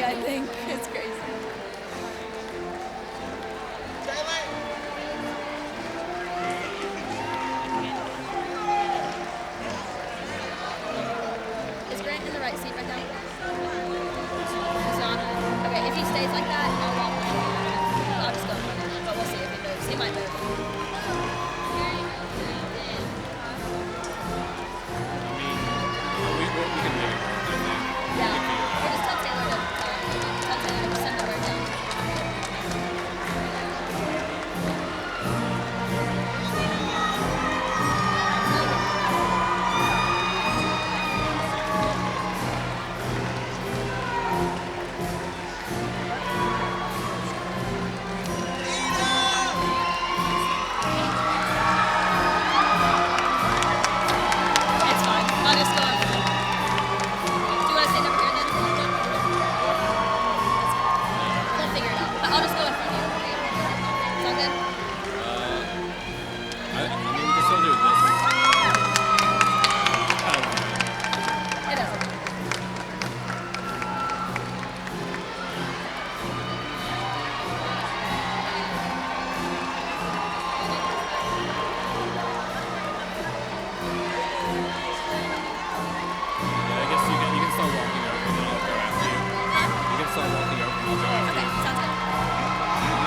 I think. It's crazy. Is Grant in the right seat right now? He's not. Okay, if he stays like that, I'll walk him. I'll just go. But we'll see if he moves. He might move. We can make it work, I think. Yeah. Or just tell Taylor to send the word down. It's fine. I'll just go up. Do you want to stand over here then? We'll figure it out. But I'll just go in front of you. Sound good? I mean, we can still do this. It doesn't. Yeah, I guess you can start walking over and then I'll go after you. You can start walking over and I'll go after Okay, you. sounds good.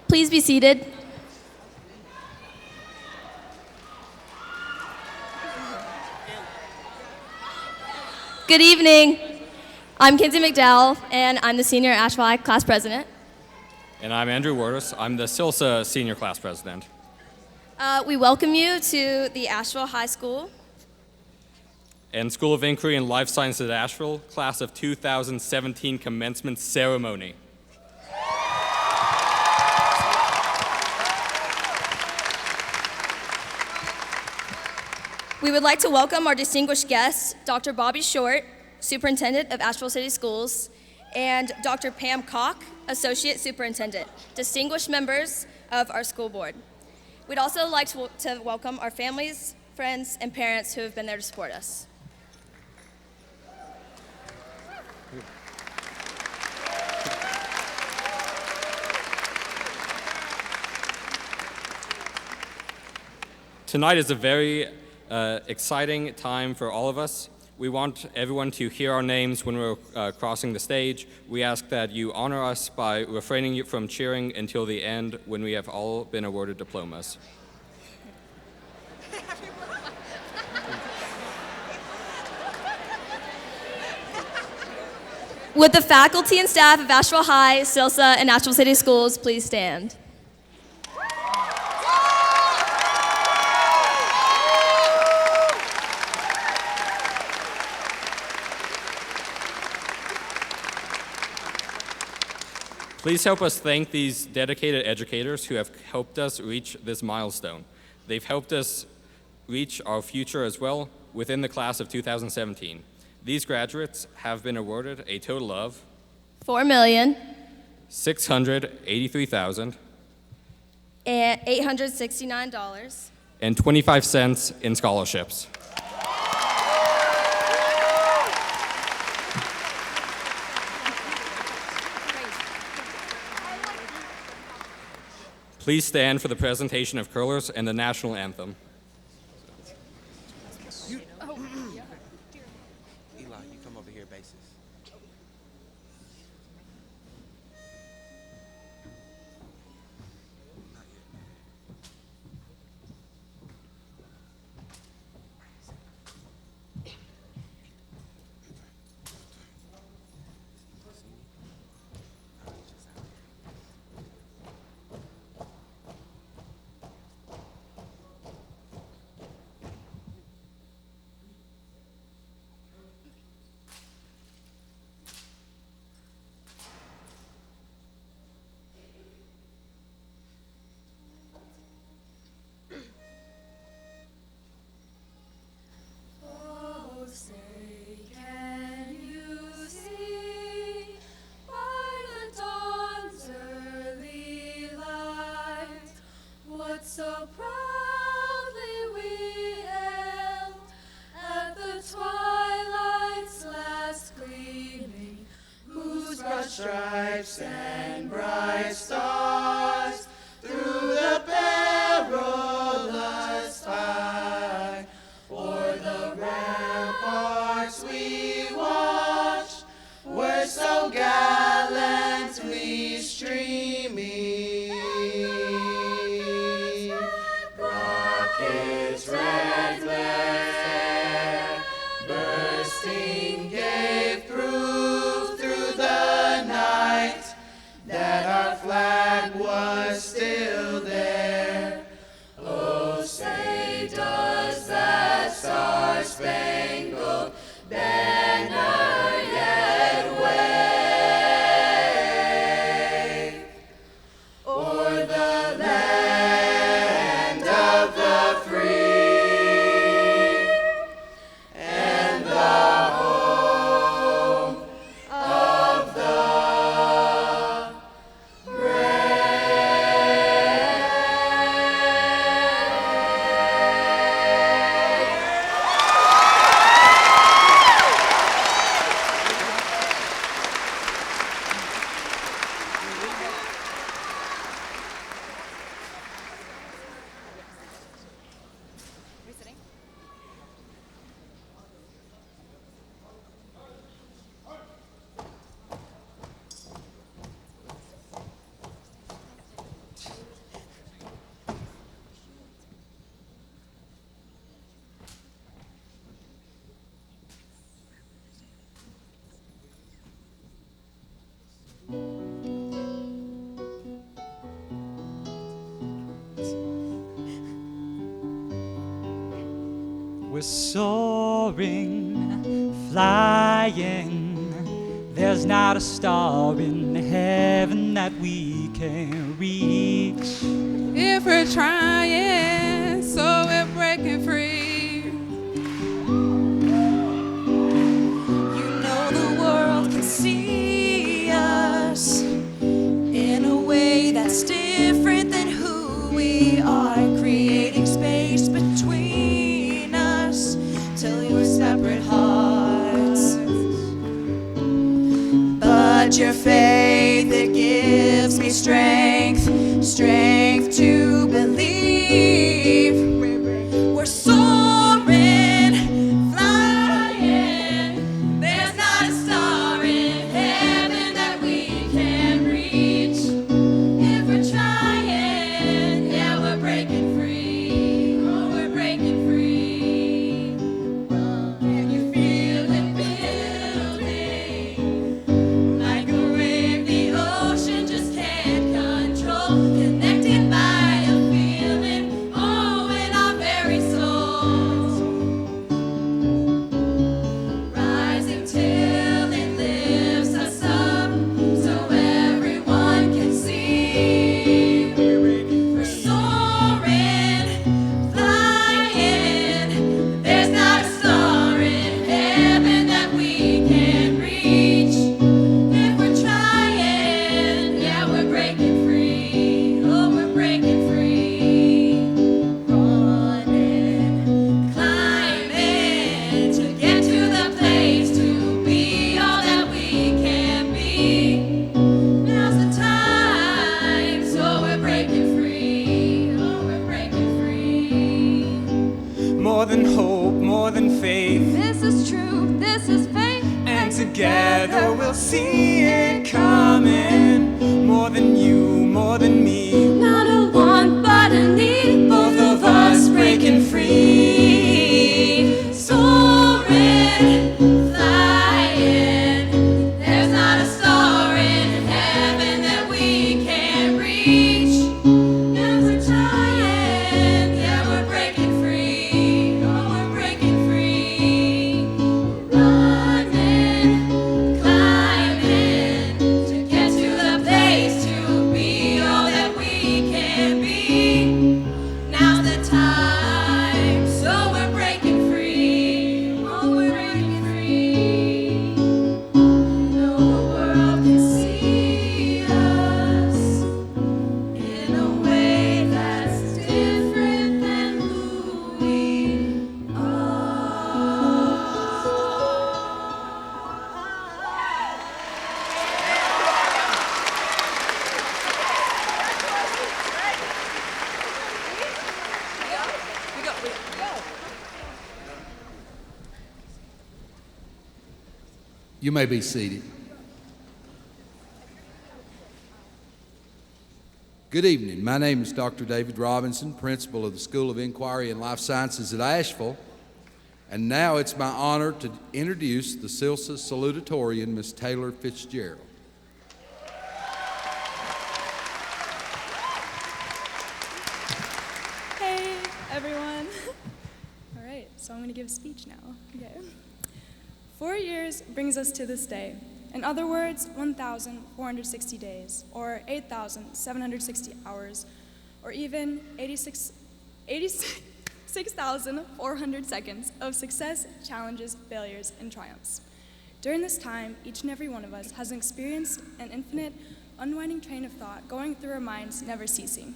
Please be seated. Good evening. I'm Kenzie McDowell, and I'm the senior Asheville High class president. And I'm Andrew Wortas. I'm the SILSA senior class president. We welcome you to the Asheville High School And School of Inquiry and Life Sciences at Asheville, class of 2017 commencement ceremony. We would like to welcome our distinguished guests, Dr. Bobby Short, Superintendent of Asheville City Schools, and Dr. Pam Koch, Associate Superintendent, distinguished members of our school board. We'd also like to welcome our families, friends, and parents who have been there to support us. Tonight is a very exciting time for all of us. We want everyone to hear our names when we're crossing the stage. We ask that you honor us by refraining from cheering until the end when we have all been awarded diplomas. Would the faculty and staff of Asheville High, SILSA, and Asheville City Schools please stand? Please help us thank these dedicated educators who have helped us reach this milestone. They've helped us reach our future as well within the class of 2017. These graduates have been awarded a total of $4,683,869 and 25 cents in scholarships. Please stand for the presentation of curlers and the national anthem. Eli, you come over here, basis. So proudly we hailed at the twilight's last gleaming, whose broad stripes and bright stars through the perilous fight o'er the ramparts we watched were so gallantly streaming. Its red glare bursting gave proof through the night that our flag was still there. Oh, say does that star-spangled banner yet wave o'er the land of the free and the home of the We're soaring, flying. There's not a star in heaven that we can reach. If we're trying, so we're breaking free. You but your faith, it gives me strength, strength to believe. We're soaring, flying. There's not a star in heaven that we can reach. If we're trying, yeah, we're breaking free. Oh, we're breaking free. Can you feel it building? Like a wave the ocean just can't control. Connected by a feeling, oh, in our very souls. Rising till it lifts us up, so everyone can see. We're soaring, flying. There's not a star in heaven that we can reach. If we're trying, yeah, we're breaking free. Oh, we're breaking free. Running, climbing to get to the place to be all that we can be. Now's the time, so we're breaking free. Oh, we're breaking free. More than hope, more than faith, This is true, this is faith. and together we'll see it coming. More than you, more than me, Not a want, but a need. Both of us breaking free. Soaring, flying. There's not a star in heaven that we can't reach. Yeah, we're trying. Yeah, we're breaking free. Oh, we're breaking free. Running, climbing to get to the place to be all that we can be. Now's the time, so we're breaking free. Oh, we're breaking free. No, the world can see us in a way that's different than who we You may be seated. Good evening. My name is Dr. David Robinson, principal of the School of Inquiry and Life Sciences at Asheville. And now it's my honor to introduce the SILSA salutatorian, Ms. Taylor Fitzgerald. Hey, everyone. All right, so I'm going to give a speech now. Okay. 4 years brings us to this day. In other words, 1,460 days, or 8,760 hours, or even 86,400 seconds of success, challenges, failures, and triumphs. During this time, each and every one of us has experienced an infinite, unwinding train of thought going through our minds, never ceasing.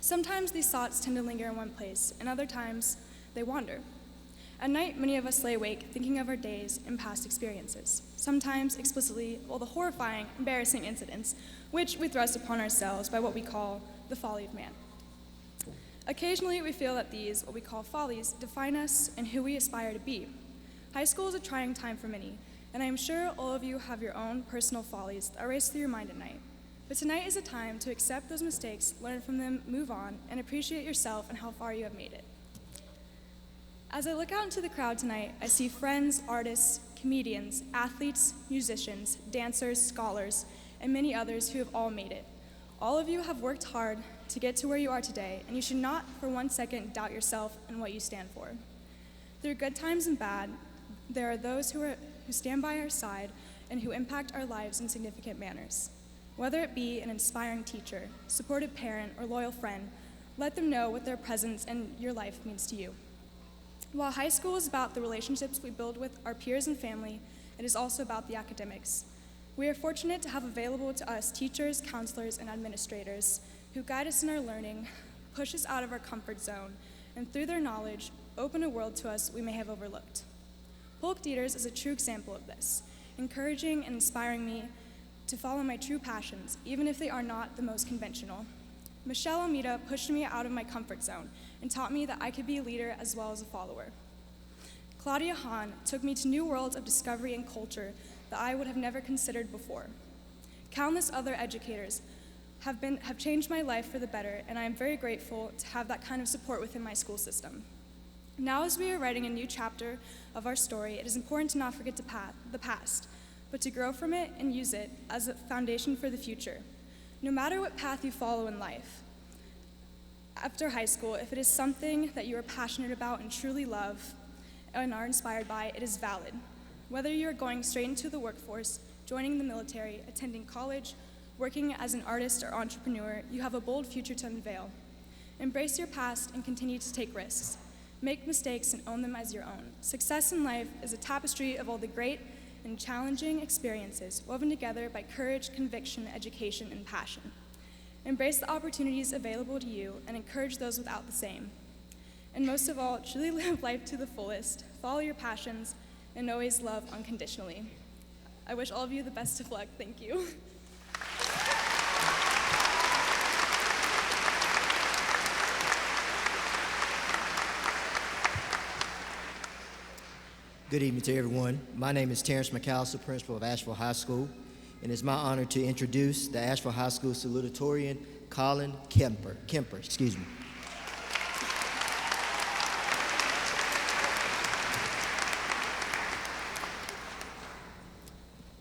Sometimes these thoughts tend to linger in one place, and other times they wander. At night, many of us lay awake thinking of our days and past experiences, sometimes explicitly, well, the horrifying, embarrassing incidents, which we thrust upon ourselves by what we call the folly of man. Occasionally, we feel that these, what we call follies, define us and who we aspire to be. High school is a trying time for many, and I am sure all of you have your own personal follies that race through your mind at night. But tonight is a time to accept those mistakes, learn from them, move on, and appreciate yourself and how far you have made it. As I look out into the crowd tonight, I see friends, artists, comedians, athletes, musicians, dancers, scholars, and many others who have all made it. All of you have worked hard to get to where you are today, and you should not for 1 second doubt yourself and what you stand for. Through good times and bad, there are those who stand by our side and who impact our lives in significant manners. Whether it be an inspiring teacher, supportive parent, or loyal friend, let them know what their presence in your life means to you. While high school is about the relationships we build with our peers and family, it is also about the academics. We are fortunate to have available to us teachers, counselors, and administrators who guide us in our learning, push us out of our comfort zone, and through their knowledge, open a world to us we may have overlooked. Polk Dieters is a true example of this, encouraging and inspiring me to follow my true passions, even if they are not the most conventional. Michelle Almeida pushed me out of my comfort zone and taught me that I could be a leader as well as a follower. Claudia Hahn took me to new worlds of discovery and culture that I would have never considered before. Countless other educators have changed my life for the better, and I am very grateful to have that kind of support within my school system. Now, as we are writing a new chapter of our story, it is important to not forget the past, but to grow from it and use it as a foundation for the future. No matter what path you follow in life, after high school, if it is something that you are passionate about and truly love and are inspired by, it is valid. Whether you are going straight into the workforce, joining the military, attending college, working as an artist or entrepreneur, you have a bold future to unveil. Embrace your past and continue to take risks. Make mistakes and own them as your own. Success in life is a tapestry of all the great and challenging experiences woven together by courage, conviction, education, and passion. Embrace the opportunities available to you and encourage those without the same. And most of all, truly live life to the fullest, follow your passions, and always love unconditionally. I wish all of you the best of luck. Thank you. Good evening to everyone. My name is Terrence McAllister, principal of Asheville High School, and it's my honor to introduce the Asheville High School salutatorian, Collin Kemper.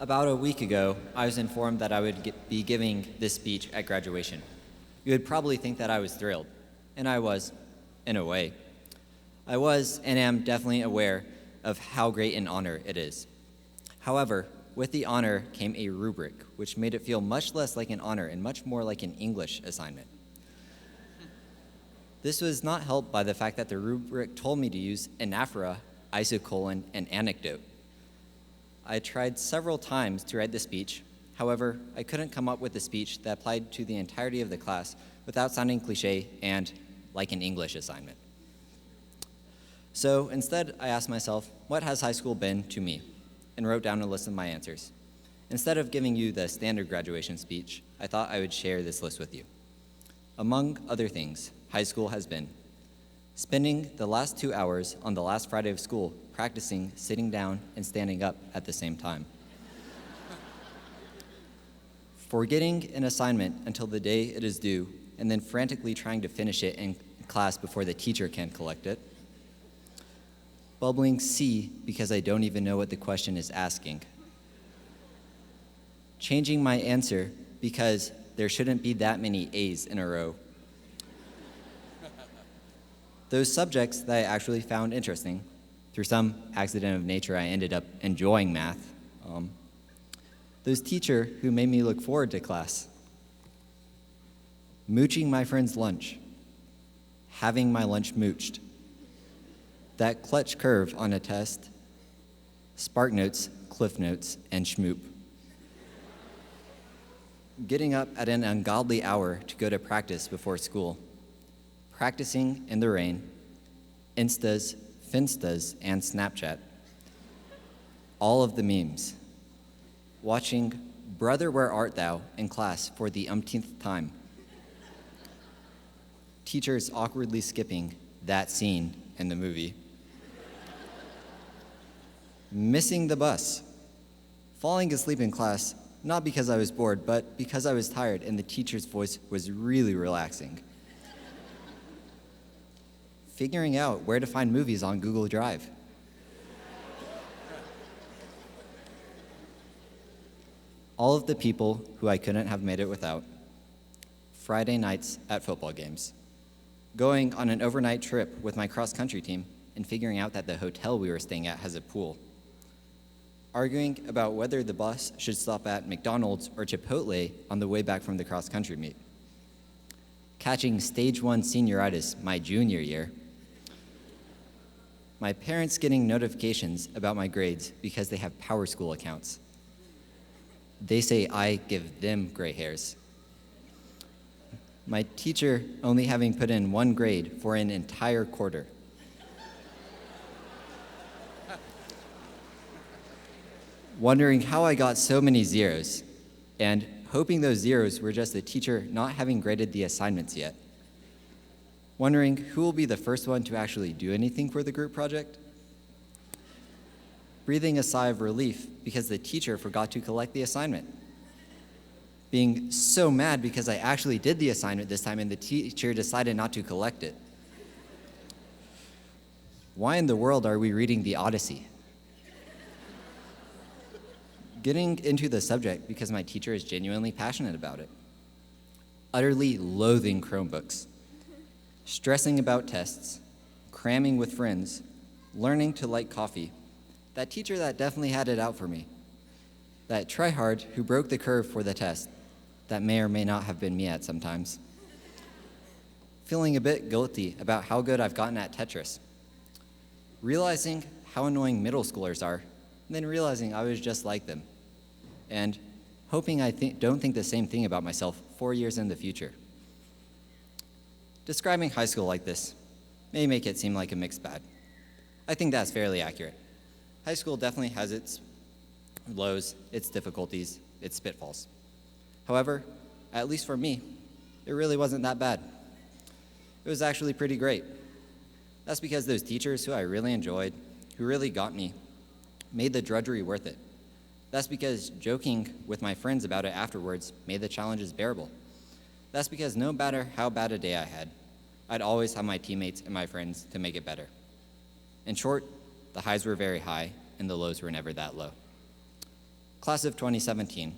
About a week ago, I was informed that I would be giving this speech at graduation. You would probably think that I was thrilled, and I was, in a way. I was and am definitely aware of how great an honor it is. However, with the honor came a rubric, which made it feel much less like an honor and much more like an English assignment. This was not helped by the fact that the rubric told me to use anaphora, isocolon, and anecdote. I tried several times to write the speech. However, I couldn't come up with a speech that applied to the entirety of the class without sounding cliche and like an English assignment. So instead, I asked myself, what has high school been to me? And wrote down a list of my answers. Instead of giving you the standard graduation speech, I thought I would share this list with you. Among other things, high school has been spending the last 2 hours on the last Friday of school practicing sitting down and standing up at the same time. Forgetting an assignment until the day it is due, and then frantically trying to finish it in class before the teacher can collect it. Bubbling C because I don't even know what the question is asking. Changing my answer because there shouldn't be that many A's in a row. Those subjects that I actually found interesting. Through some accident of nature, I ended up enjoying math. Those teachers who made me look forward to class. Mooching my friend's lunch. Having my lunch mooched. That clutch curve on a test. Spark Notes, Cliff Notes, and Schmoop. Getting up at an ungodly hour to go to practice before school. Practicing in the rain. Instas, Finstas, and Snapchat. All of the memes. Watching Brother, Where Art Thou in class for the umpteenth time. Teachers awkwardly skipping that scene in the movie. Missing the bus. Falling asleep in class, not because I was bored, but because I was tired and the teacher's voice was really relaxing. Figuring out where to find movies on Google Drive. All of the people who I couldn't have made it without. Friday nights at football games. Going on an overnight trip with my cross-country team and figuring out that the hotel we were staying at has a pool. Arguing about whether the bus should stop at McDonald's or Chipotle on the way back from the cross-country meet. Catching stage 1 senioritis my junior year. My parents getting notifications about my grades because they have Power School accounts. They say I give them gray hairs. My teacher only having put in 1 grade for an entire quarter. Wondering how I got so many zeros. and hoping those zeros were just the teacher not having graded the assignments yet. Wondering who will be the first one to actually do anything for the group project. Breathing a sigh of relief because the teacher forgot to collect the assignment. Being so mad because I actually did the assignment this time and the teacher decided not to collect it. Why in the world are we reading the Odyssey? Getting into the subject because my teacher is genuinely passionate about it. Utterly loathing Chromebooks. Stressing about tests, cramming with friends, learning to like coffee. That teacher that definitely had it out for me. That tryhard who broke the curve for the test. That may or may not have been me at sometimes. Feeling a bit guilty about how good I've gotten at Tetris. Realizing how annoying middle schoolers are, and then realizing I was just like them. And hoping I don't think the same thing about myself 4 years in the future. Describing high school like this may make it seem like a mixed bag. I think that's fairly accurate. High school definitely has its lows, its difficulties, its pitfalls. However, at least for me, it really wasn't that bad. It was actually pretty great. That's because those teachers who I really enjoyed, who really got me, made the drudgery worth it. That's because joking with my friends about it afterwards made the challenges bearable. That's because no matter how bad a day I had, I'd always have my teammates and my friends to make it better. In short, the highs were very high and the lows were never that low. Class of 2017,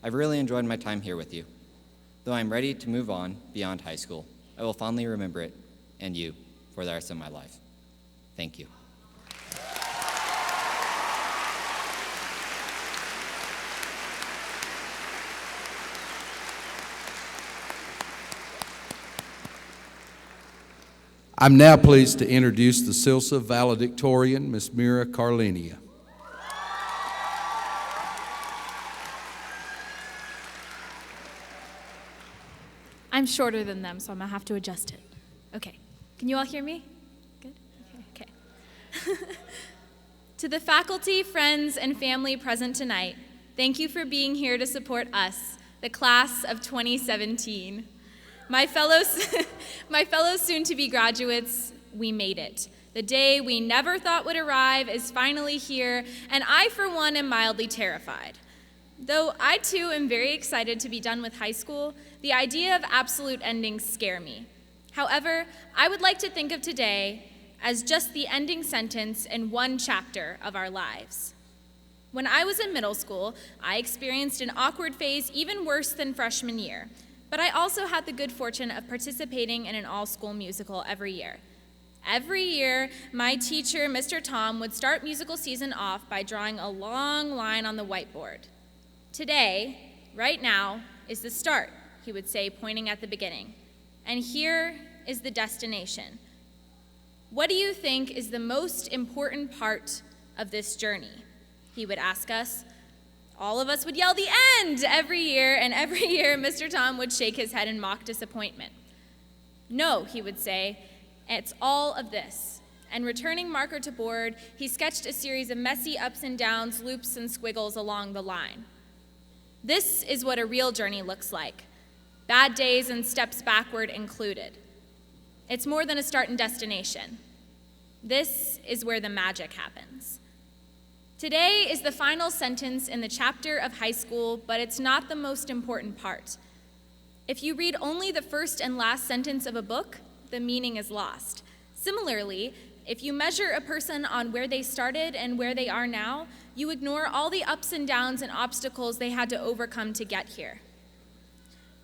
I've really enjoyed my time here with you. Though I'm ready to move on beyond high school, I will fondly remember it and you for the rest of my life. Thank you. I'm now pleased to introduce the SILSA valedictorian, Miss Mira Carlinnia. I'm shorter than them, so I'm gonna have to adjust it. Okay, can you all hear me? Good, okay. To the faculty, friends, and family present tonight, thank you for being here to support us, the class of 2017. My fellow soon-to-be graduates, we made it. The day we never thought would arrive is finally here, and I, for one, am mildly terrified. Though I, too, am very excited to be done with high school, the idea of absolute endings scare me. However, I would like to think of today as just the ending sentence in one chapter of our lives. When I was in middle school, I experienced an awkward phase even worse than freshman year. But I also had the good fortune of participating in an all-school musical every year. Every year, my teacher, Mr. Tom, would start musical season off by drawing a long line on the whiteboard. Today, right now, is the start, he would say, pointing at the beginning. And here is the destination. What do you think is the most important part of this journey? He would ask us. All of us would yell the end every year, and every year Mr. Tom would shake his head in mock disappointment. No, he would say, it's all of this. And returning marker to board, he sketched a series of messy ups and downs, loops and squiggles along the line. This is what a real journey looks like, bad days and steps backward included. It's more than a start and destination. This is where the magic happens. Today is the final sentence in the chapter of high school, but it's not the most important part. If you read only the first and last sentence of a book, the meaning is lost. Similarly, if you measure a person on where they started and where they are now, you ignore all the ups and downs and obstacles they had to overcome to get here.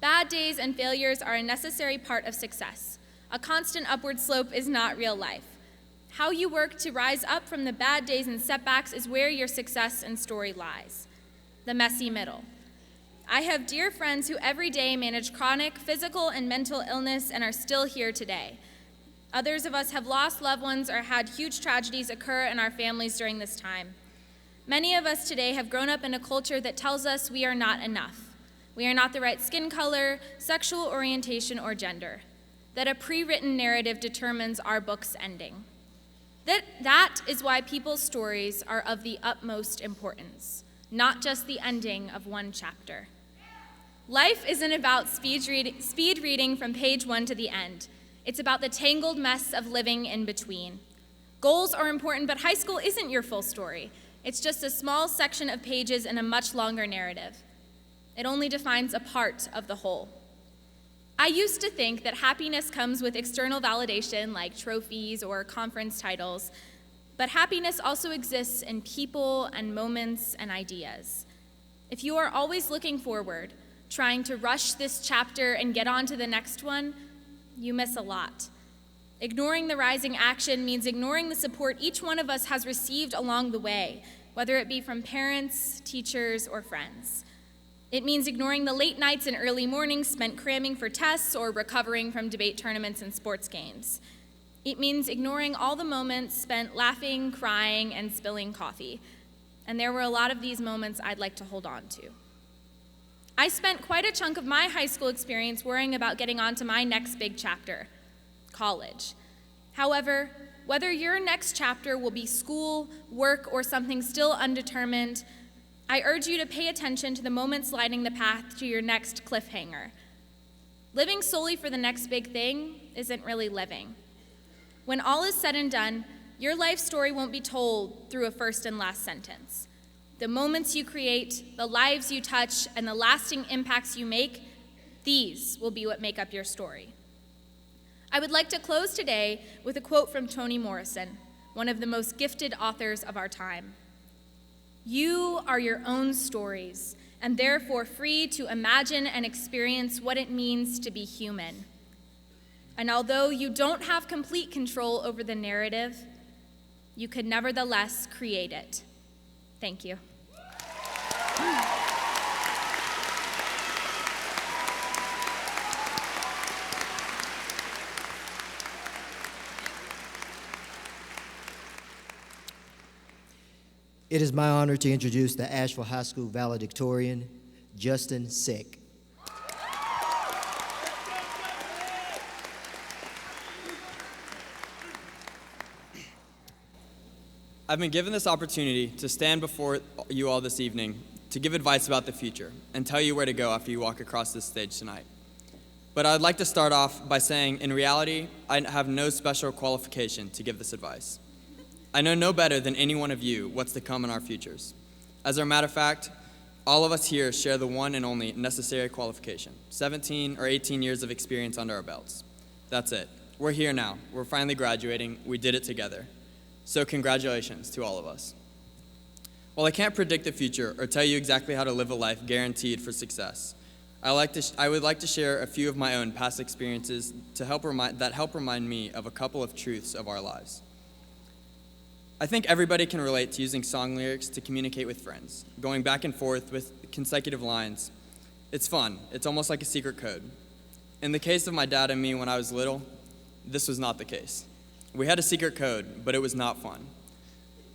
Bad days and failures are a necessary part of success. A constant upward slope is not real life. How you work to rise up from the bad days and setbacks is where your success and story lies. The messy middle. I have dear friends who every day manage chronic physical and mental illness and are still here today. Others of us have lost loved ones or had huge tragedies occur in our families during this time. Many of us today have grown up in a culture that tells us we are not enough. We are not the right skin color, sexual orientation, or gender. That a pre-written narrative determines our book's ending. That is why people's stories are of the utmost importance, not just the ending of one chapter. Life isn't about speed reading from page 1 to the end. It's about the tangled mess of living in between. Goals are important, but high school isn't your full story. It's just a small section of pages in a much longer narrative. It only defines a part of the whole. I used to think that happiness comes with external validation like trophies or conference titles, but happiness also exists in people and moments and ideas. If you are always looking forward, trying to rush this chapter and get on to the next one, you miss a lot. Ignoring the rising action means ignoring the support each one of us has received along the way, whether it be from parents, teachers, or friends. It means ignoring the late nights and early mornings spent cramming for tests or recovering from debate tournaments and sports games. It means ignoring all the moments spent laughing, crying, and spilling coffee. And there were a lot of these moments I'd like to hold on to. I spent quite a chunk of my high school experience worrying about getting on to my next big chapter, college. However, whether your next chapter will be school, work, or something still undetermined, I urge you to pay attention to the moments lighting the path to your next cliffhanger. Living solely for the next big thing isn't really living. When all is said and done, your life story won't be told through a first and last sentence. The moments you create, the lives you touch, and the lasting impacts you make, these will be what make up your story. I would like to close today with a quote from Toni Morrison, one of the most gifted authors of our time. You are your own stories, and therefore free to imagine and experience what it means to be human. And although you don't have complete control over the narrative, you could nevertheless create it. Thank you. It is my honor to introduce the Asheville High School valedictorian, Justin Sick. I've been given this opportunity to stand before you all this evening to give advice about the future and tell you where to go after you walk across this stage tonight. But I'd like to start off by saying, in reality, I have no special qualification to give this advice. I know no better than any one of you what's to come in our futures. As a matter of fact, all of us here share the one and only necessary qualification, 17 or 18 years of experience under our belts. That's it. We're here now. We're finally graduating. We did it together. So congratulations to all of us. While I can't predict the future or tell you exactly how to live a life guaranteed for success, I would like to share a few of my own past experiences that help remind me of a couple of truths of our lives. I think everybody can relate to using song lyrics to communicate with friends, going back and forth with consecutive lines. It's fun. It's almost like a secret code. In the case of my dad and me when I was little, this was not the case. We had a secret code, but it was not fun.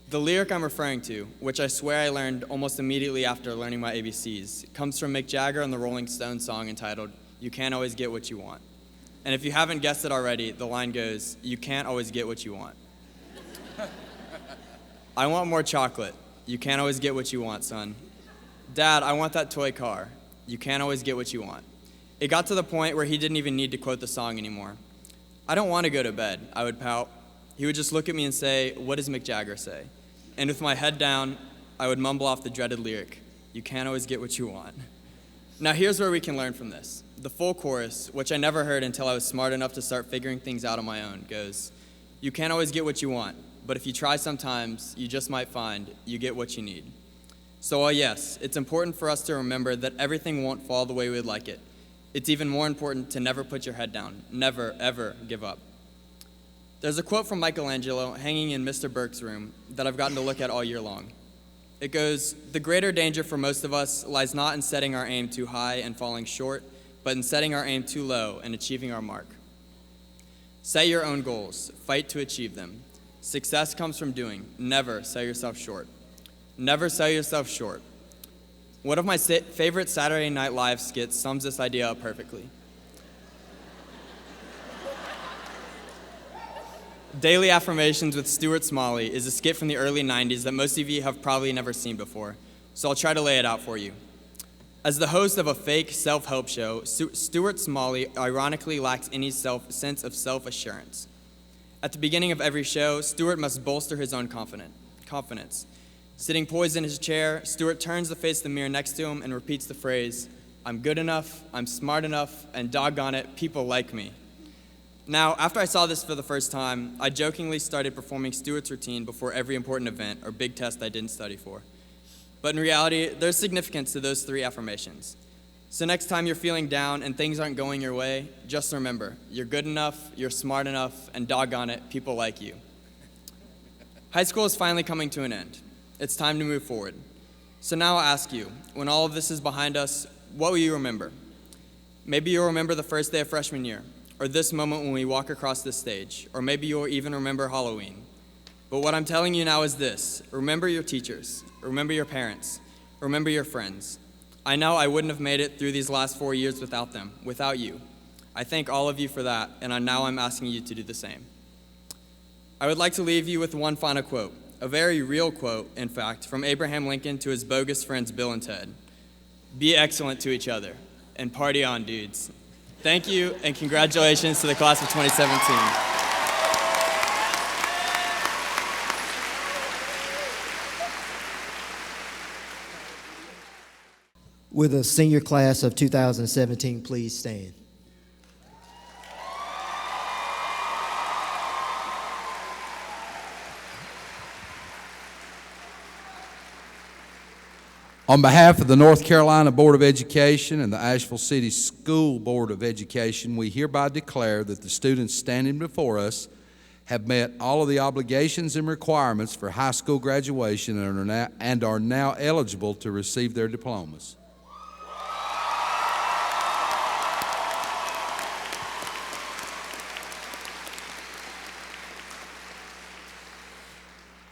The lyric I'm referring to, which I swear I learned almost immediately after learning my ABCs, comes from Mick Jagger and the Rolling Stones song entitled, "You Can't Always Get What You Want." And if you haven't guessed it already, the line goes, "You can't always get what you want." I want more chocolate. You can't always get what you want, son. Dad, I want that toy car. You can't always get what you want. It got to the point where he didn't even need to quote the song anymore. I don't want to go to bed, I would pout. He would just look at me and say, "What does Mick Jagger say?" And with my head down, I would mumble off the dreaded lyric, "You can't always get what you want." Now here's where we can learn from this. The full chorus, which I never heard until I was smart enough to start figuring things out on my own, goes, "You can't always get what you want, but if you try sometimes, you just might find you get what you need." So while yes, it's important for us to remember that everything won't fall the way we'd like it, it's even more important to never put your head down, never, ever give up. There's a quote from Michelangelo hanging in Mr. Burke's room that I've gotten to look at all year long. It goes, "The greater danger for most of us lies not in setting our aim too high and falling short, but in setting our aim too low and achieving our mark." Set your own goals, fight to achieve them. Success comes from doing. Never sell yourself short. Never sell yourself short. One of my favorite Saturday Night Live skits sums this idea up perfectly. Daily Affirmations with Stuart Smalley is a skit from the early 90s that most of you have probably never seen before, so I'll try to lay it out for you. As the host of a fake self-help show, Stuart Smalley ironically lacks any sense of self-assurance. At the beginning of every show, Stuart must bolster his own confidence. Sitting poised in his chair, Stuart turns to face the mirror next to him and repeats the phrase, "I'm good enough, I'm smart enough, and doggone it, people like me." Now, after I saw this for the first time, I jokingly started performing Stuart's routine before every important event or big test I didn't study for. But in reality, there's significance to those 3 affirmations. So next time you're feeling down and things aren't going your way, just remember, you're good enough, you're smart enough, and doggone it, people like you. High school is finally coming to an end. It's time to move forward. So now I'll ask you, when all of this is behind us, what will you remember? Maybe you'll remember the first day of freshman year, or this moment when we walk across this stage, or maybe you'll even remember Halloween. But what I'm telling you now is this: remember your teachers, remember your parents, remember your friends. I know I wouldn't have made it through these last 4 years without them, without you. I thank all of you for that, and now I'm asking you to do the same. I would like to leave you with one final quote, a very real quote, in fact, from Abraham Lincoln to his bogus friends Bill and Ted. Be excellent to each other, and party on, dudes. Thank you, and congratulations to the class of 2017. Will the senior class of 2017 please stand? On behalf of the North Carolina Board of Education and the Asheville City School Board of Education, we hereby declare that the students standing before us have met all of the obligations and requirements for high school graduation and are now eligible to receive their diplomas.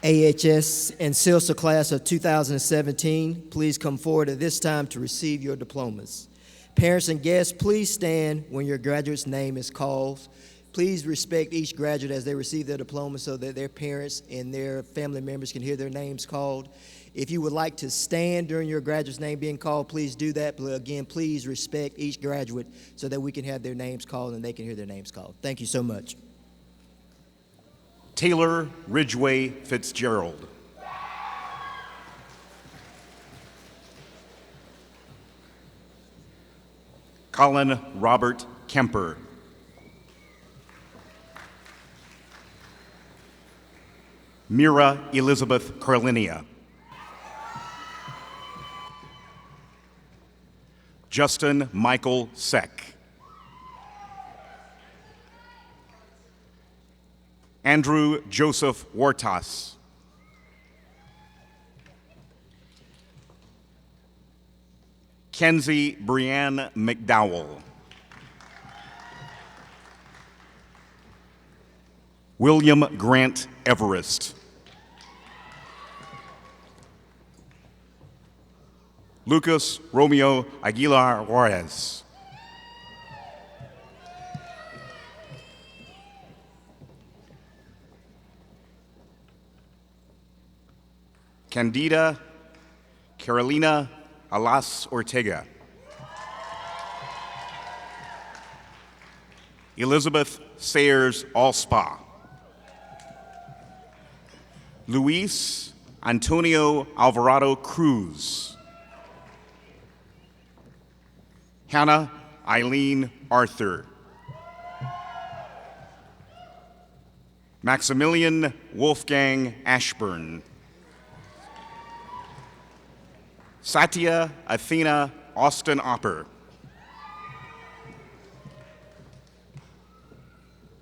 AHS and SILSA class of 2017, please come forward at this time to receive your diplomas. Parents and guests, please stand when your graduate's name is called. Please respect each graduate as they receive their diploma so that their parents and their family members can hear their names called. If you would like to stand during your graduate's name being called, please do that. But again, please respect each graduate so that we can have their names called and they can hear their names called. Thank you so much. Taylor Ridgway Fitzgerald. Collin Robert Kemper. Mira Elizabeth Carlinnia. Justin Michael Seck. Andrew Joseph Wortas. Kenzie Brianne McDowell. William Grant Everest. Lucas Romeo Aguilar Juarez. Candida Carolina Alas Ortega. Elizabeth Sayers Allspa. Luis Antonio Alvarado Cruz. Hannah Eileen Arthur. Maximilian Wolfgang Ashburn. Satya Athena Austin Opper.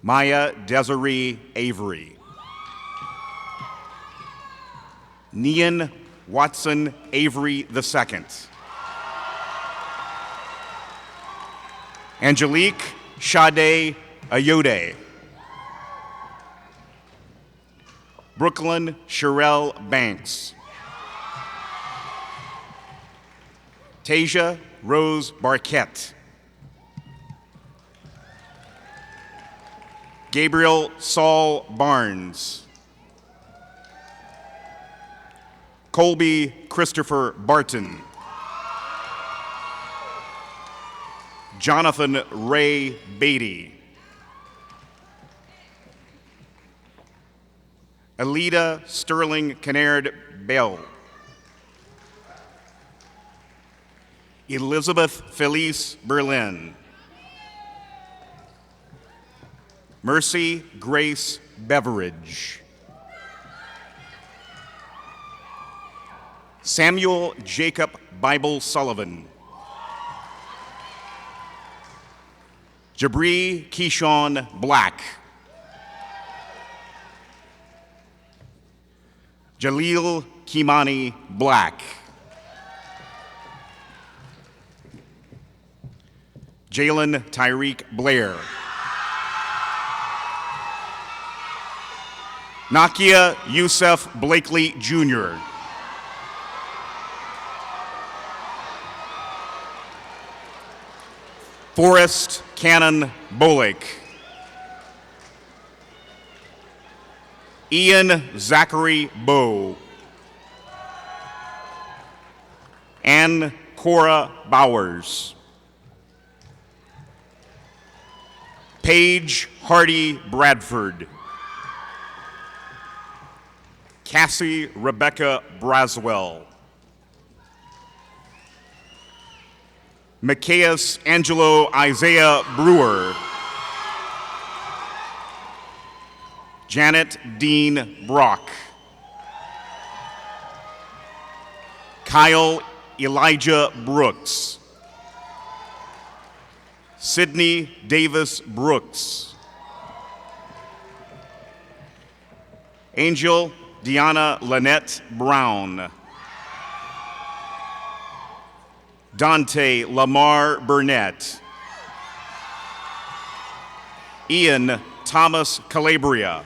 Maya Desiree Avery. Nian Watson Avery II. Angelique Sade Ayode. Brooklyn Sherrill Banks. Tasia Rose Barquette. Gabriel Saul Barnes. Colby Christopher Barton. Jonathan Ray Beatty. Alida Sterling Kennard Bell. Elizabeth Felice Berlin. Mercy Grace Beveridge. Samuel Jacob Bible Sullivan. Jabri Keyshawn Black. Jaleel Kimani Black. Jalen Tyreek Blair. Nakia Youssef Blakely Jr. Forrest Cannon Bolick. Ian Zachary Bowe. Ann Cora Bowers. Paige Hardy Bradford. Cassie Rebecca Braswell. Macias Angelo Isaiah Brewer. Janet Dean Brock. Kyle Elijah Brooks. Sydney Davis Brooks. Angel Deanna Lynette Brown. Dante Lamar Burnett. Ian Thomas Calabria.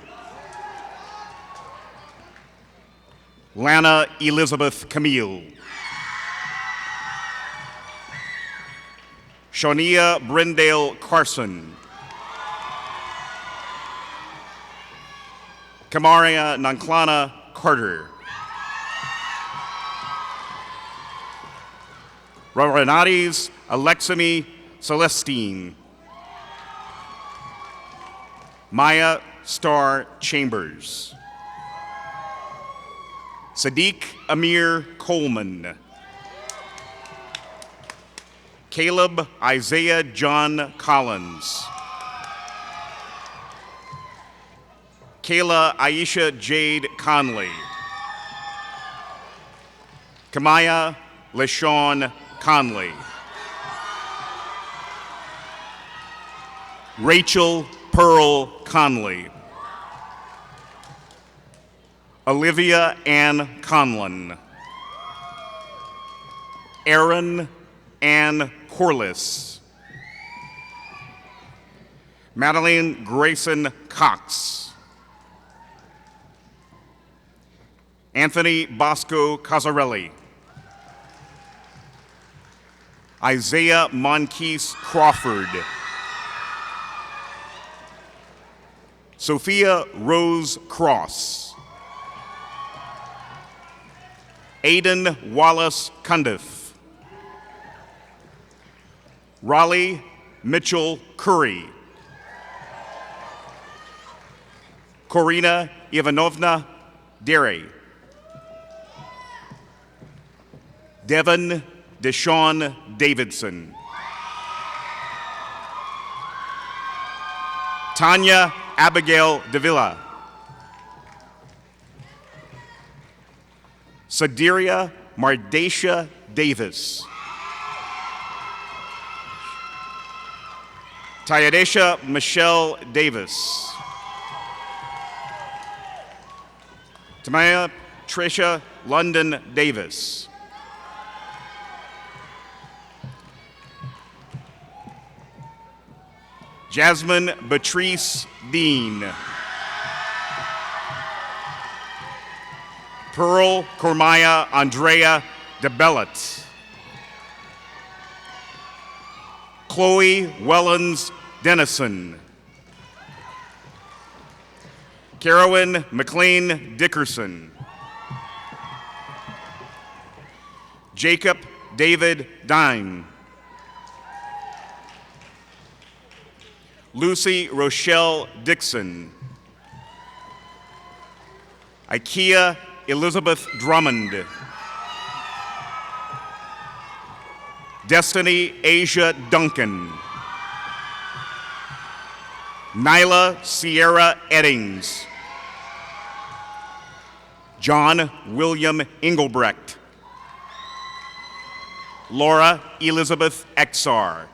Lana Elizabeth Camille. Shania Brindale Carson. Kamaria Nanklana Carter. Renati's Aleximi Celestine. Maya Star Chambers. Sadiq Amir Coleman. Caleb Isaiah John Collins. Kayla Aisha Jade Conley. Kamaya LaShawn Conley. Rachel Pearl Conley. Olivia Ann Conlon. Aaron Ann Corliss. Madeline Grayson Cox. Anthony Bosco Casarelli. Isaiah Monquise Crawford. Sophia Rose Cross. Aiden Wallace Cundiff. Raleigh Mitchell Curry. Corina Ivanovna Derry. Devin Deshaun Davidson. Tanya Abigail Davila. Sadiria Mardacia Davis. Tayadesha Michelle Davis. Tamaya Tricia London Davis. Jasmine Patrice Dean. Pearl Cormaya Andrea DeBellet. Chloe Wellens Dennison. Carolyn McLean Dickerson. Jacob David Dine. Lucy Rochelle Dixon. Ikea Elizabeth Drummond. Destiny Asia Duncan. Nyla Sierra Eddings. John William Engelbrecht. Laura Elizabeth Exar.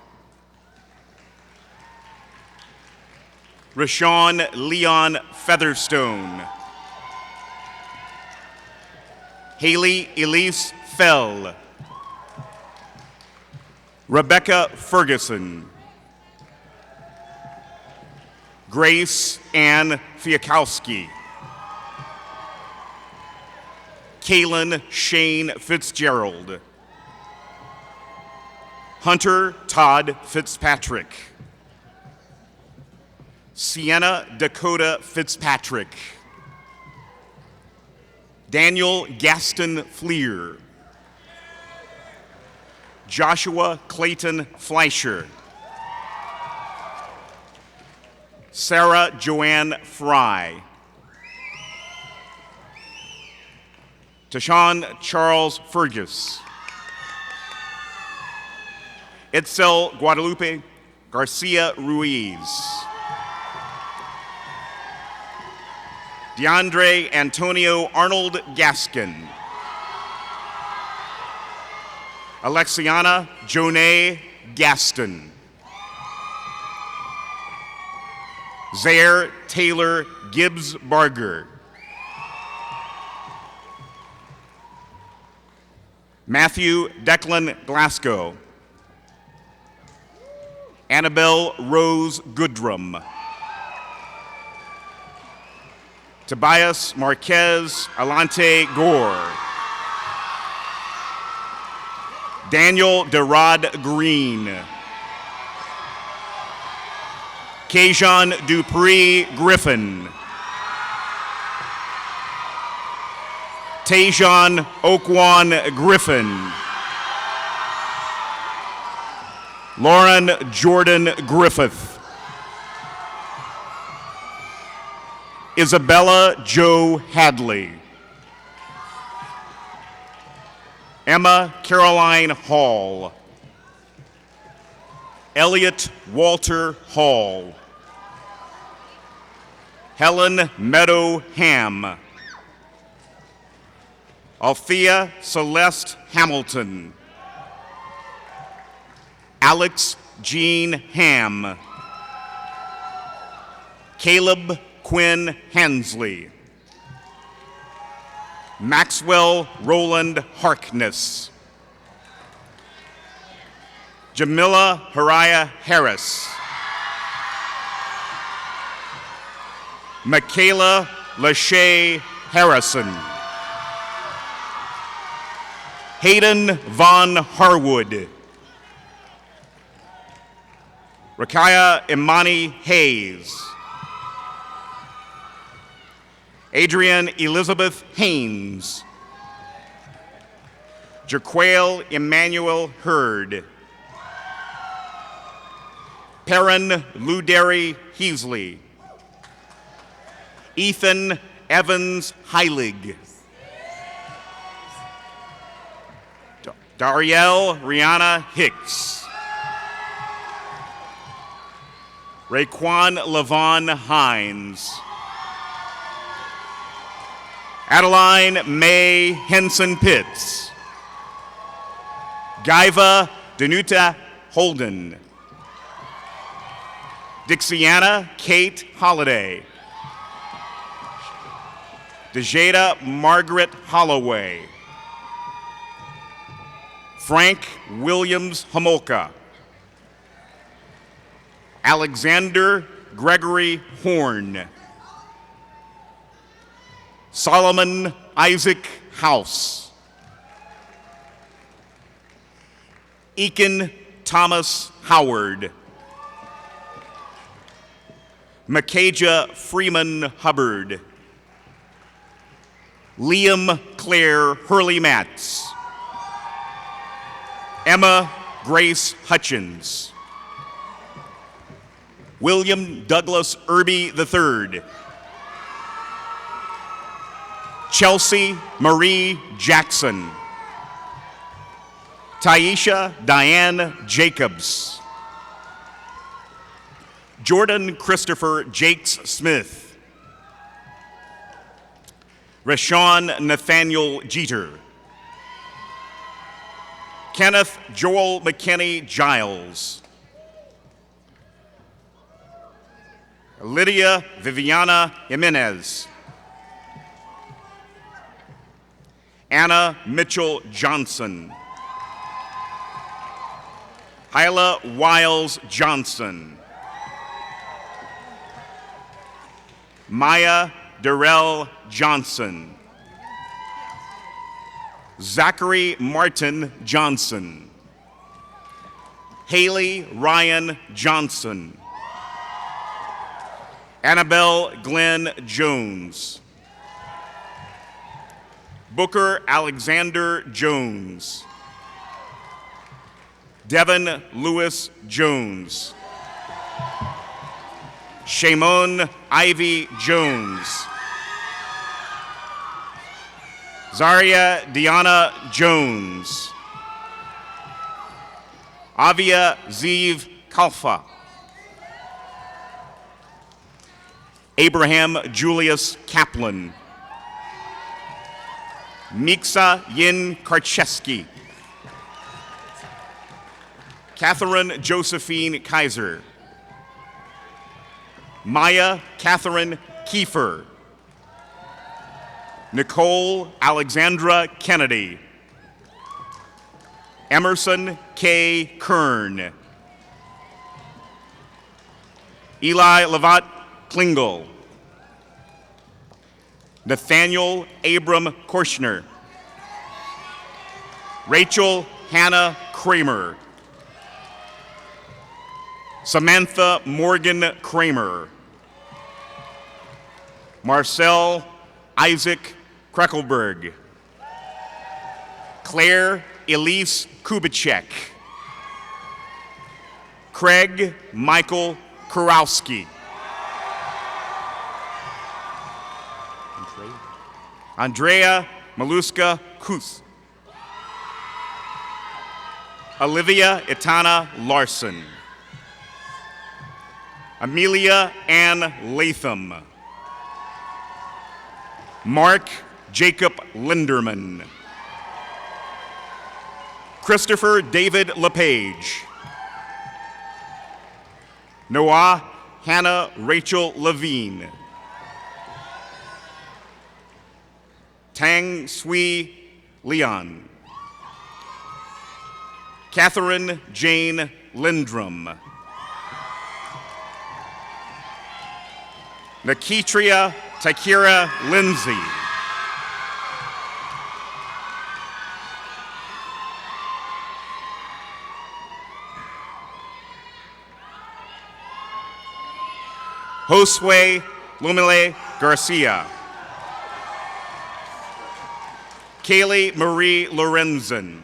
Rashawn Leon Featherstone. Haley Elise Fell. Rebecca Ferguson. Grace Ann Fiakowski. Kaylin Shane Fitzgerald. Hunter Todd Fitzpatrick. Sienna Dakota Fitzpatrick. Daniel Gaston Fleer. Joshua Clayton Fleischer. Sarah Joanne Fry. Tashawn Charles Fergus. Itzel Guadalupe Garcia Ruiz. DeAndre Antonio Arnold Gaskin. Alexiana Jonay Gaston. Zaire Taylor Gibbs Barger. Matthew Declan Glasgow. Annabelle Rose Goodrum. Tobias Marquez Alante Gore. Daniel DeRod Green. Kajon Dupree Griffin. Tajon Okwan Griffin. Lauren Jordan Griffith. Isabella Jo Hadley. Emma Caroline Hall. Elliot Walter Hall. Helen Meadow Ham. Althea Celeste Hamilton. Alex Jean Ham. Caleb Quinn Hensley. Maxwell Roland Harkness. Jamila Haraya Harris. Michaela Lachey Harrison. Hayden Von Harwood. Rakaya Imani Hayes. Adrienne Elizabeth Haynes. Jaquail Emmanuel Hurd. Perrin Luderi Heasley. Ethan Evans Heilig. Darielle Rihanna Hicks. Raekwon Levon Hines. Adeline May Henson Pitts. Gaiva Danuta Holden. Dixiana Kate Holliday. Dejada Margaret Holloway. Frank Williams Homolka. Alexander Gregory Horn. Solomon Isaac House. Eakin Thomas Howard. Makaja Freeman Hubbard. Liam Claire Hurley Matz. Emma Grace Hutchins. William Douglas Irby III. Chelsea Marie Jackson. Taisha Diane Jacobs. Jordan Christopher Jakes Smith. Rashawn Nathaniel Jeter. Kenneth Joel McKinney Giles. Lydia Viviana Jimenez. Anna Mitchell Johnson. Hyla Wiles Johnson. Maya Darrell Johnson. Zachary Martin Johnson. Haley Ryan Johnson. Annabelle Glenn Jones. Booker Alexander Jones. Devin Lewis Jones. Shamon Ivy Jones. Zaria Diana Jones. Avia Zeev Kalfa. Abraham Julius Kaplan. Miksa Yin Karcheski. Catherine Josephine Kaiser. Maya Catherine Kiefer. Nicole Alexandra Kennedy. Emerson K. Kern. Eli Levat Klingel. Nathaniel Abram Korshner. Rachel Hannah Kramer. Samantha Morgan Kramer. Marcel Isaac Kreckelberg. Claire Elise Kubicek. Craig Michael Kurowski. Andrea Maluska Kus. Olivia Itana Larson. Amelia Ann Latham. Mark Jacob Linderman. Christopher David LePage. Noah Hannah Rachel Levine. Tang Sui Leon. Catherine Jane Lindrum. Nakitria Takira Lindsay. Josue Lumile Garcia. Kaylee Marie Lorenzen.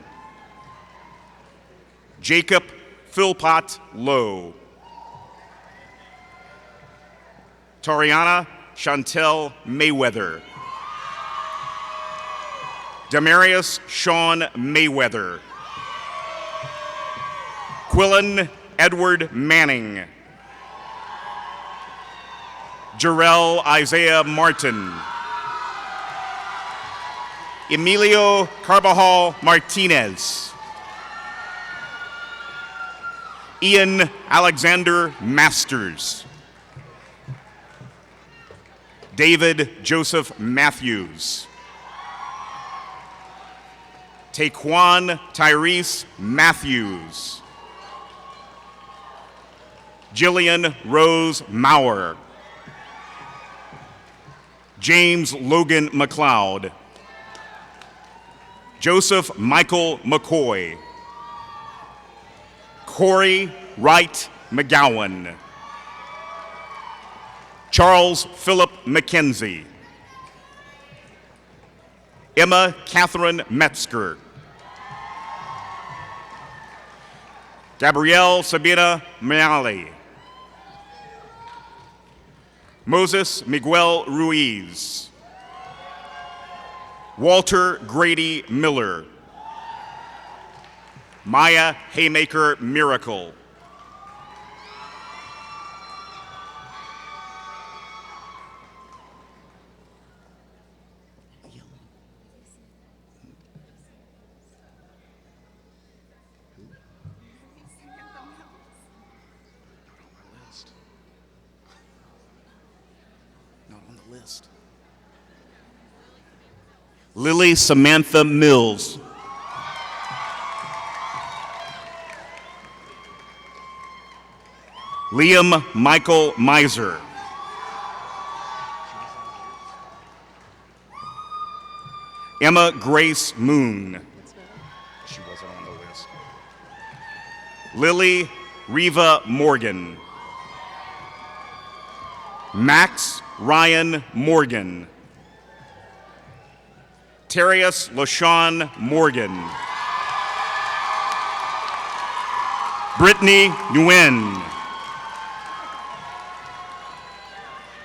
Jacob Philpott Lowe. Tariana Chantel Mayweather. Demarius Sean Mayweather. Quillen Edward Manning. Jarrell Isaiah Martin. Emilio Carbajal Martinez. Ian Alexander Masters. David Joseph Matthews. Taquan Tyrese Matthews. Jillian Rose Maurer. James Logan McLeod. Joseph Michael McCoy. Corey Wright McGowan. Charles Philip McKenzie. Emma Catherine Metzger. Gabrielle Sabina Meali. Moses Miguel Ruiz. Walter Grady Miller. Maya Haymaker Miracle. Lily Samantha Mills. Liam Michael Miser. Emma Grace Moon. She wasn't on the list. Lily Reva Morgan. Max Ryan Morgan. Terrius LaShawn Morgan. Brittany Nguyen.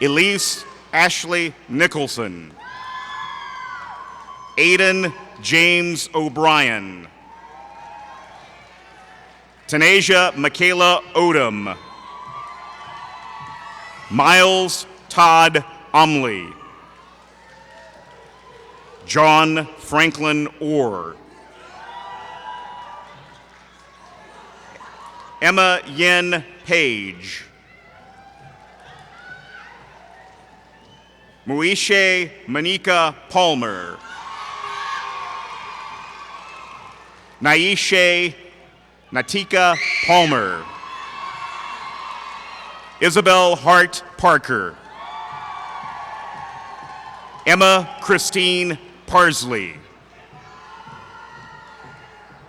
Elise Ashley Nicholson. Aiden James O'Brien. Tanasia Michaela Odom. Miles Todd Umley. John Franklin Orr. Emma Yen Page. Moeshe Manika Palmer. Naishe Natika Palmer. Isabel Hart Parker. Emma Christine Parsley.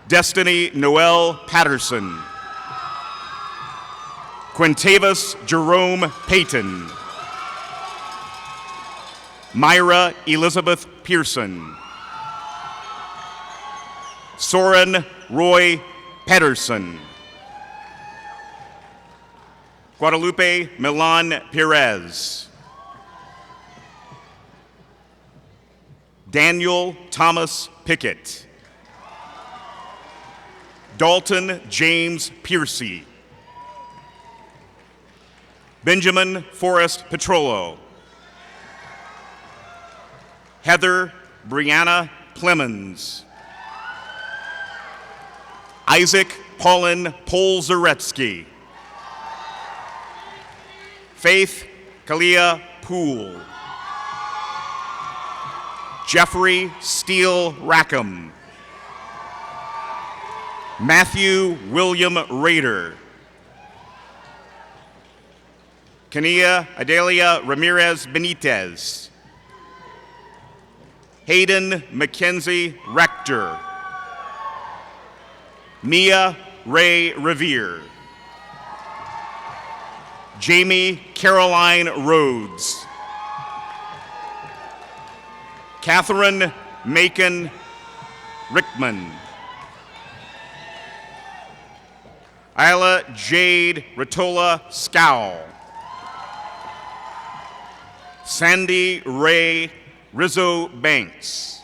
Destiny Noel Patterson. Quintavis Jerome Payton. Myra Elizabeth Pearson. Soren Roy Pedersen. Guadalupe Milan Perez. Daniel Thomas Pickett. Dalton James Piercy. Benjamin Forrest Petrollo. Heather Brianna Clemens. Isaac Paulin Polzaretsky. Faith Kalia Poole. Jeffrey Steele Rackham. Matthew William Rader. Kania Adelia Ramirez Benitez. Hayden Mackenzie Rector. Mia Ray Revere. Jamie Caroline Rhodes. Catherine Macon Rickman. Isla Jade Ratola Scowl. Sandy Ray Rizzo Banks.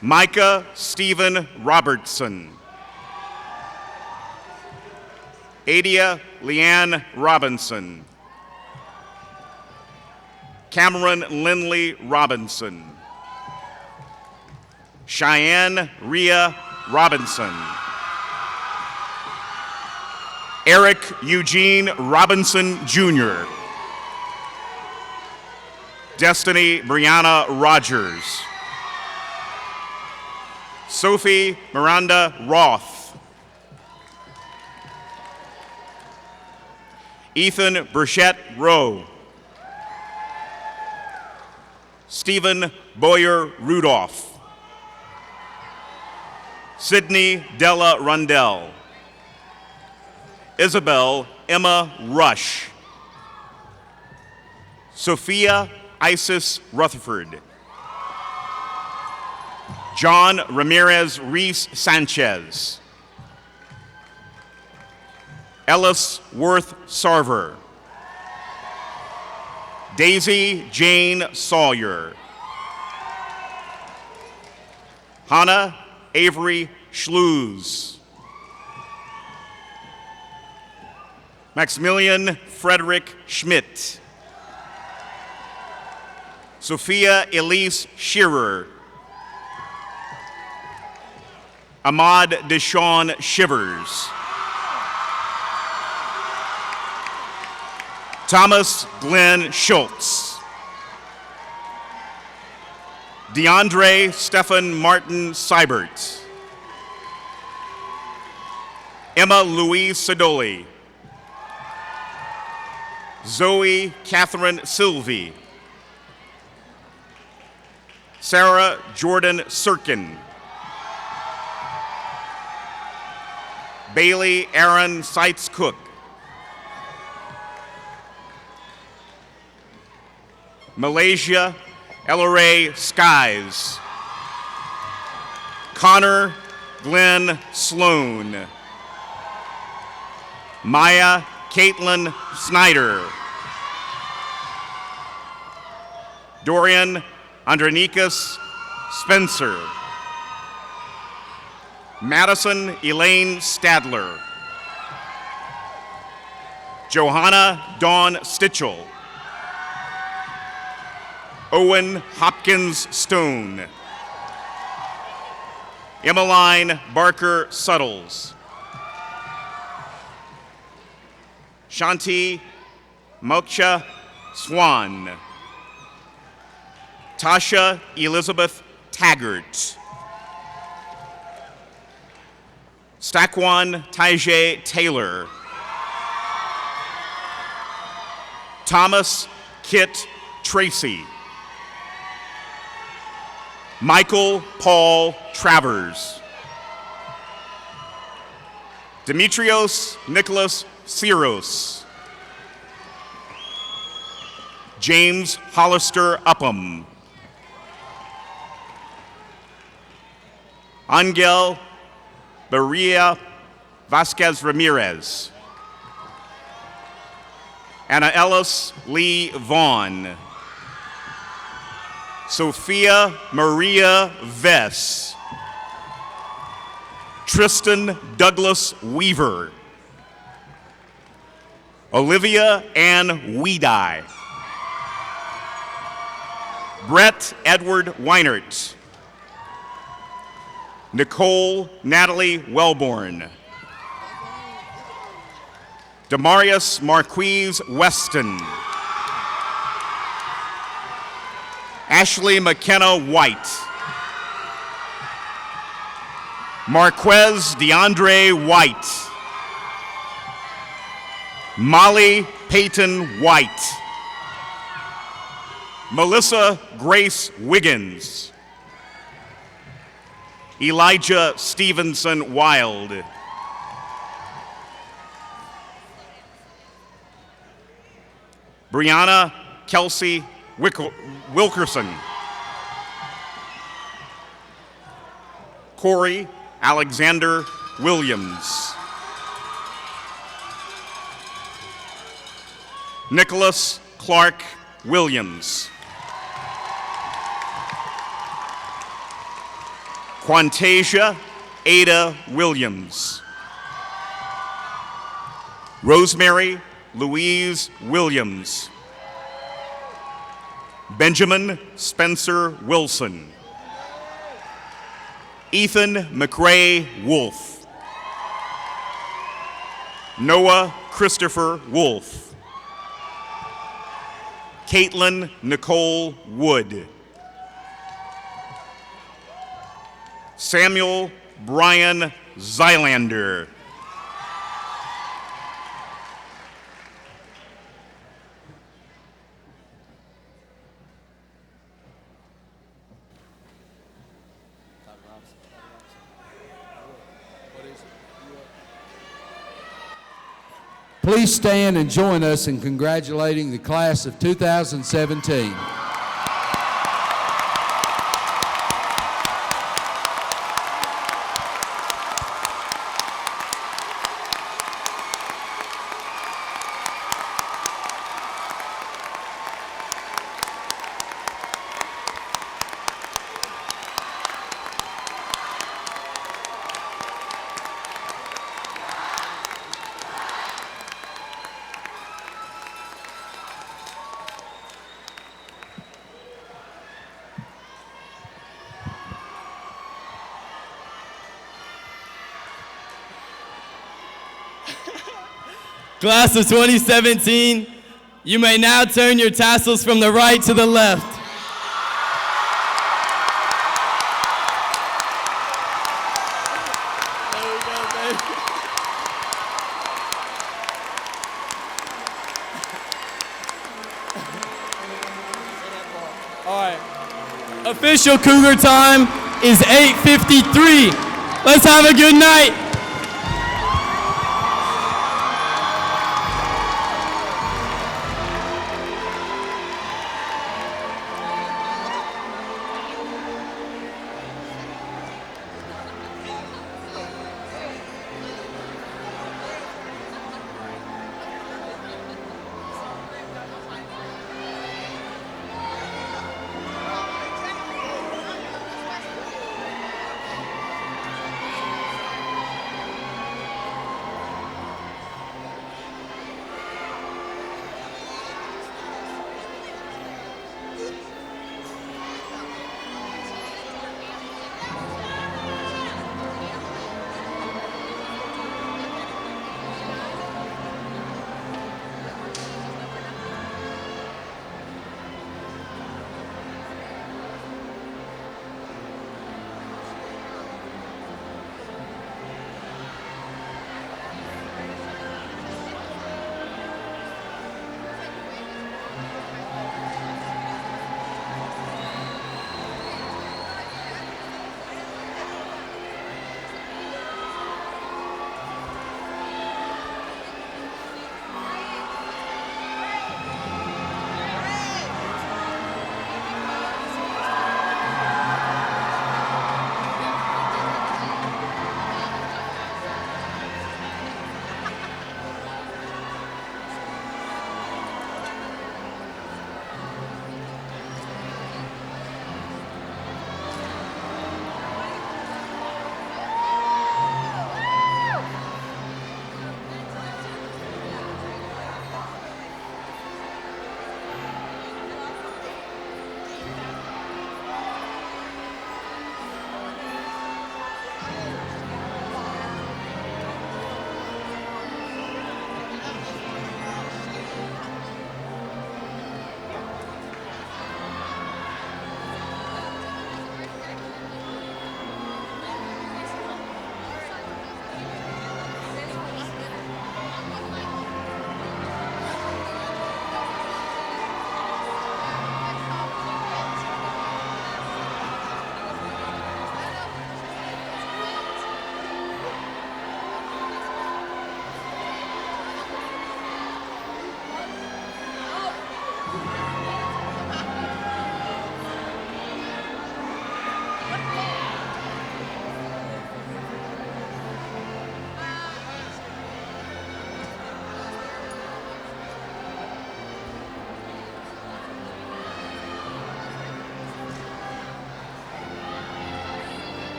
Micah Stephen Robertson. Adia Leanne Robinson. Cameron Lindley Robinson. Cheyenne Rhea Robinson. Eric Eugene Robinson Jr. Destiny Brianna Rogers. Sophie Miranda Roth. Ethan Burchette Rowe. Stephen Boyer Rudolph. Sydney Della Rundell. Isabel Emma Rush. Sophia Isis Rutherford. John Ramirez Reese Sanchez. Ellis Worth Sarver. Daisy Jane Sawyer. Hannah Avery Schlues. Maximilian Frederick Schmidt. Sophia Elise Shearer. Ahmad Deshaun Shivers. Thomas Glenn Schultz. DeAndre Stephan Martin Seibert. Emma Louise Sidoli. Zoe Catherine Sylvie. Sarah Jordan Sirkin. Bailey Aaron Seitz Cook. Malaysia Elleray Skies. Connor Glenn Sloan. Maya Caitlin Snyder. Dorian Andronikas Spencer. Madison Elaine Stadler. Johanna Dawn Stitchell. Owen Hopkins Stone. Emmeline Barker Suttles. Shanti Moksha Swan. Tasha Elizabeth Taggart. Staquan Taijay Taylor. Thomas Kit Tracy. Michael Paul Travers. Demetrios Nicholas Siros. James Hollister Upham. Angel Maria Vasquez Ramirez. Anna Ellis Lee Vaughn. Sophia Maria Vess. Tristan Douglas Weaver. Olivia Ann Weedi. Brett Edward Weinert. Nicole Natalie Wellborn. Demarius Marquise Weston. Ashley McKenna White. Marquez DeAndre White. Molly Peyton White. Melissa Grace Wiggins. Elijah Stevenson Wild. Brianna Kelsey Wilkerson. Corey Alexander Williams. Nicholas Clark Williams. Quantasia Ada Williams. Rosemary Louise Williams. Benjamin Spencer Wilson. Ethan McRae Wolf. Noah Christopher Wolf. Caitlin Nicole Wood. Samuel Brian Zylander. Please stand and join us in congratulating the class of 2017. Class of 2017, you may now turn your tassels from the right to the left. All right. Official Cougar time is 8:53. Let's have a good night.